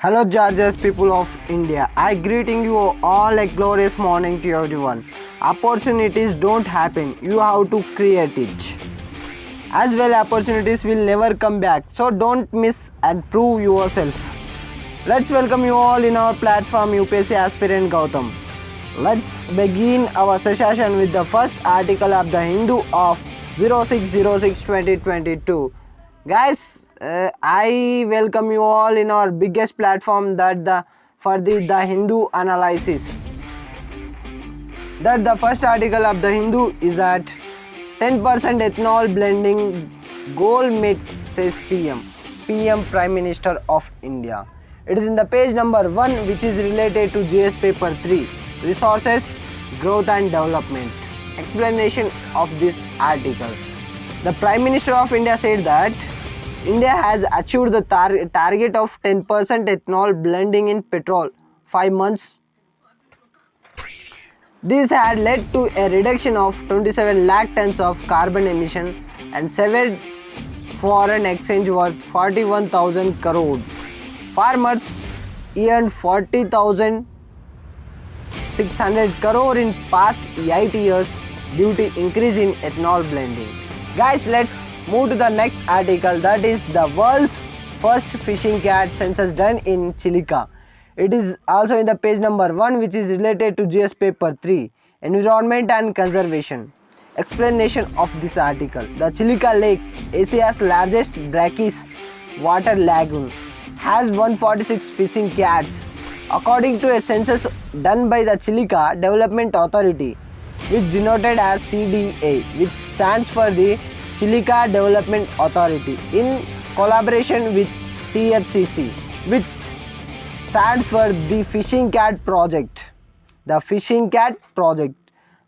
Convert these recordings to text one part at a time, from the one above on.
Hello, Georgia's people of India. I greeting you all a glorious morning to everyone. Opportunities don't happen, you have to create it. As well, opportunities will never come back, so don't miss and prove yourself. Let's welcome you all in our platform UPSC aspirant Gautam. Let's begin our session with the first article of the Hindu of 06/06/2022. Guys, I welcome you all in our biggest platform that the Hindu analysis. That the first article of the Hindu is that 10% ethanol blending goal met, says PM Prime Minister of India. It is in the page number 1, which is related to GS paper 3, resources, growth and development. Explanation of this article. The Prime Minister of India said that India has achieved the target of 10% ethanol blending in petrol 5 months. This had led to a reduction of 27 lakh tons of carbon emission and severed foreign exchange worth 41,000 crore. Farmers earned 40,600 crore in past 8 years due to increase in ethanol blending. Guys, let's move to the next article, that is the world's first fishing cat census done in Chilica. It is also in the page number 1, which is related to GS paper 3, environment and conservation. Explanation of this article. The Chilica Lake, Asia's largest brackish water lagoon, has 146 fishing cats. According to a census done by the Chilica Development Authority, which denoted as CDA, which stands for the Chilica Development Authority, in collaboration with TFCC, which stands for the Fishing Cat Project. The Fishing Cat Project.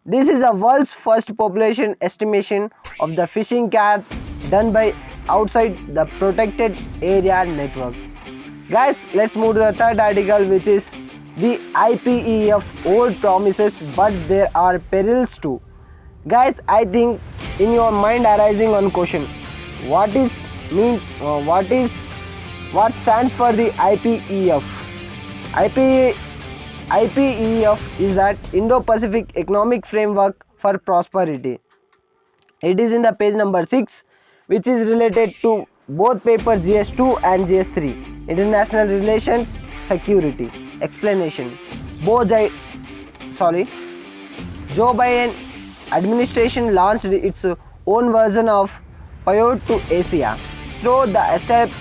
This is the world's first population estimation of the fishing cat done by outside the protected area network. Guys, let's move to the third article, which is the IPEF old promises but there are perils too. Guys, I think in your mind arising one question, what stands for the IPEF? IPEF is that Indo-Pacific Economic Framework for Prosperity. It is in the page number 6, which is related to both paper GS2 and GS3, International Relations, Security. Explanation. Joe Biden administration launched its own version of Pivot to Asia through the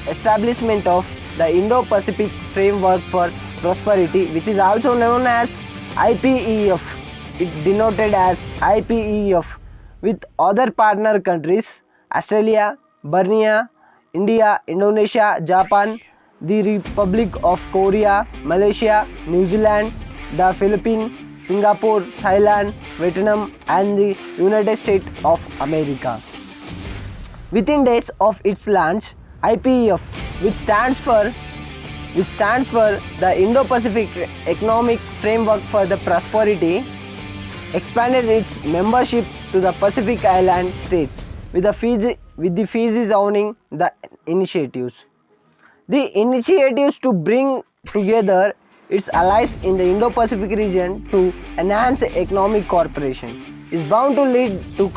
establishment of the Indo-Pacific Framework for Prosperity, which is also known as IPEF. It denoted as IPEF with other partner countries Australia, Brunei, India, Indonesia, Japan, the Republic of Korea, Malaysia, New Zealand, the Philippines, Singapore, Thailand, Vietnam and the United States of America. Within days of its launch, IPEF, which stands for the Indo-Pacific Economic Framework for the Prosperity, expanded its membership to the Pacific Island states with the Fiji joining the initiatives. The initiatives to bring together its allies in the Indo-Pacific region to enhance economic cooperation is bound to lead to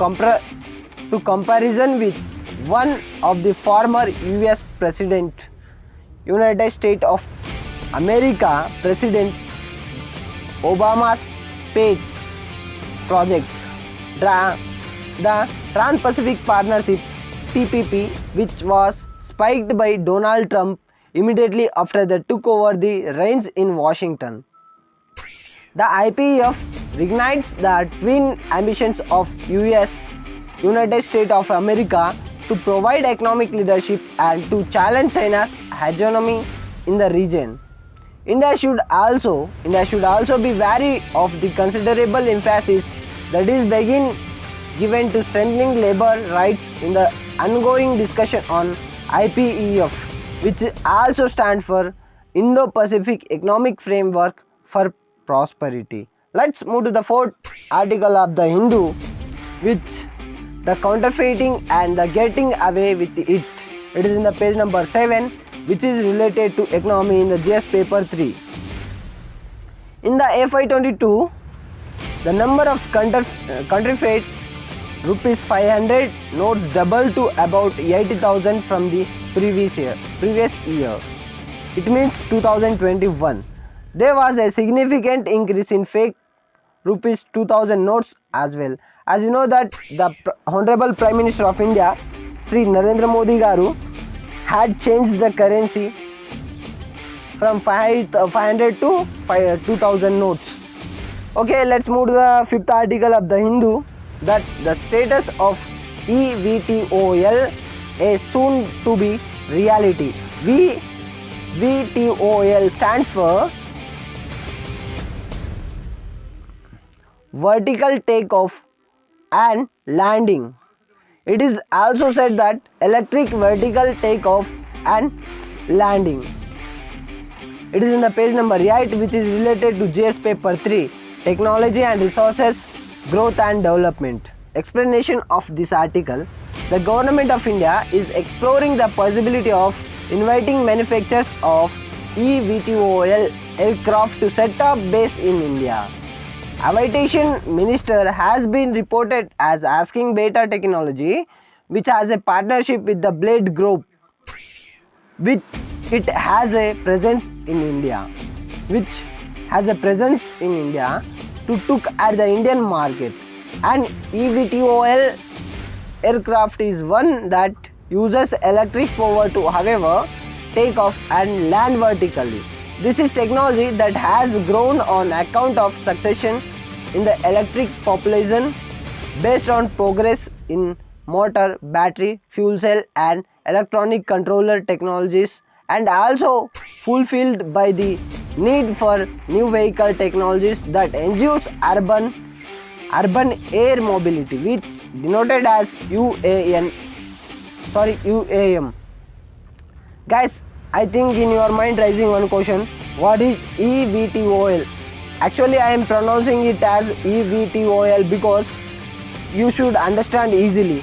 comparison with one of the former US President, United States of America President Obama's pet projects. The Trans-Pacific Partnership TPP, which was spiked by Donald Trump immediately after they took over the reins in Washington. The IPEF reignites the twin ambitions of United States of America to provide economic leadership and to challenge China's hegemony in the region. India should also be wary of the considerable emphasis that is being given to strengthening labor rights in the ongoing discussion on IPEF, which also stands for Indo-Pacific Economic Framework for Prosperity. Let's move to the fourth article of the Hindu, which the counterfeiting and the getting away with it. It is in the page number 7, which is related to economy in the GS paper 3. In the FY22, the number of counterfeit rupees 500 notes doubled to about 80,000 from the previous year. It means 2021. There was a significant increase in fake rupees 2000 notes as well. As you know that the Honorable Prime Minister of India, Sri Narendra Modi Garu, had changed the currency from 500 to 2000 notes. Okay, let's move to the fifth article of the Hindu, that the status of EVTOL is soon to be reality. VTOL stands for vertical takeoff and landing. It is also said that electric vertical takeoff and landing. It is in the page number 8, which is related to GS paper 3, technology and resources, growth and development. Explanation of this article: the government of India is exploring the possibility of inviting manufacturers of eVTOL aircraft to set up base in India. Aviation Minister has been reported as asking Beta Technology, which has a partnership with the Blade Group, which has a presence in India, to look at the Indian market. An eVTOL aircraft is one that uses electric power to, however, take off and land vertically. This is technology that has grown on account of succession in the electric population based on progress in motor, battery, fuel cell and electronic controller technologies, and also fulfilled by the need for new vehicle technologies that ensures urban air mobility, which denoted as UAM. Guys, I think in your mind rising one question: what is eVTOL? Actually, I am pronouncing it as eVTOL because you should understand easily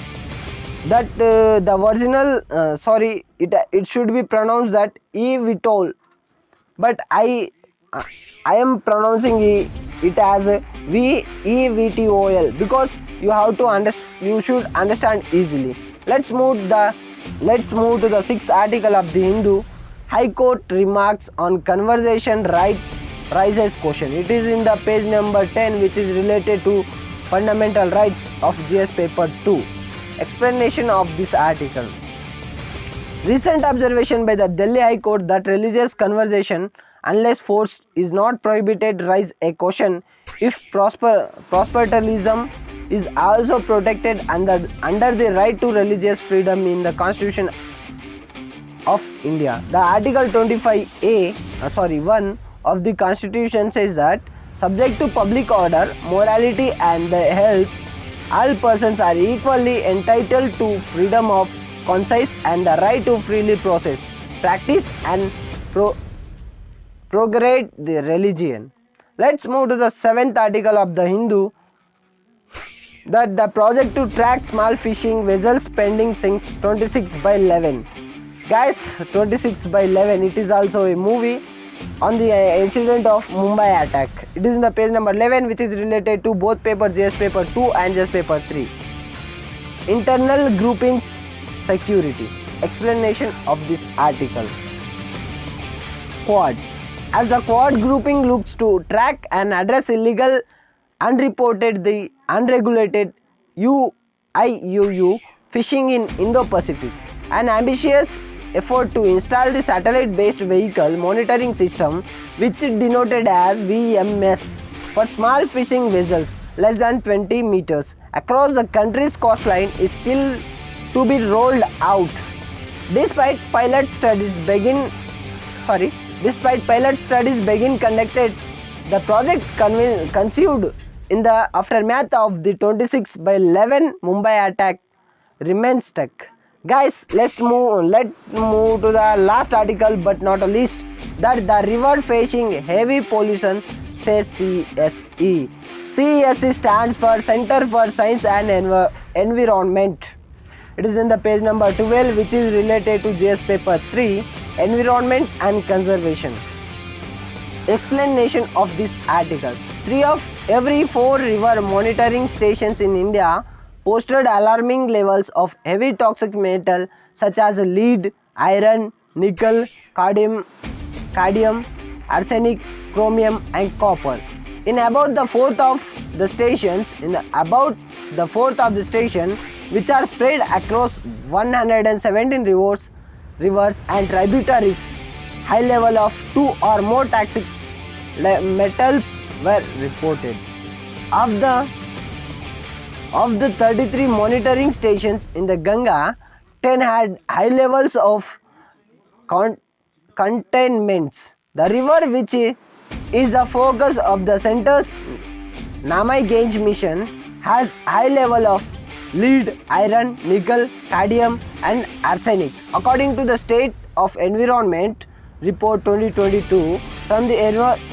that the original it should be pronounced that eVTOL, but I am pronouncing it as eVTOL because you should understand easily. Let's move to the 6th article of the Hindu. High Court remarks on conversation right raises question. It is in the page number 10, which is related to fundamental rights of GS paper 2. Explanation of this article: recent observation by the Delhi High Court that religious conversation, unless forced, is not prohibited raise a question if proselytizam is also protected under the right to religious freedom in the Constitution of India. The Article 1 of the Constitution says that, subject to public order, morality and the health, all persons are equally entitled to freedom of conscience and the right to freely process, practice and propagate the religion. Let's move to the 7th article of the Hindu, that the project to track small fishing vessels pending since 26/11. Guys, 26/11, it is also a movie on the incident of Mumbai attack. It is in the page number 11, which is related to both paper GS paper 2 and GS paper 3. Internal groupings security. Explanation of this article: Quad. As the Quad grouping looks to track and address illegal, unreported, the unregulated UIUU fishing in Indo-Pacific, an ambitious effort to install the satellite-based vehicle monitoring system, which is denoted as VMS, for small fishing vessels less than 20 meters across the country's coastline is still to be rolled out. Despite pilot studies being conducted, the project conceived in the aftermath of the 26/11 Mumbai attack remains stuck. Guys, let's move to the last article, but not least, that the river facing heavy pollution, says CSE. CSE stands for Center for Science and Environment. It is in the page number 12, which is related to GS paper 3. environment and conservation. Explanation of this article. 3 of every 4 river monitoring stations in India posted alarming levels of heavy toxic metal such as lead, iron, nickel, cadmium, arsenic, chromium and copper. In about the fourth of the stations, which are spread across 117 rivers and tributaries, high level of 2 or more toxic metals were reported. Of the 33 monitoring stations in the Ganga, 10 had high levels of containments. The river, which is the focus of the center's Namai Gange mission, has high level of lead, iron, nickel, cadmium and arsenic. According to the State of Environment Report 2022 from the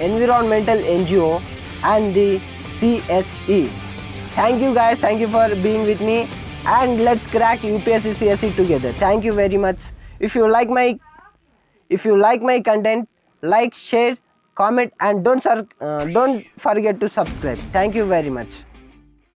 Environmental NGO and the CSE. Thank you guys, thank you for being with me, and let's crack UPSC CSE together. Thank you very much. If you like my content, like, share, comment and don't forget to subscribe. Thank you very much.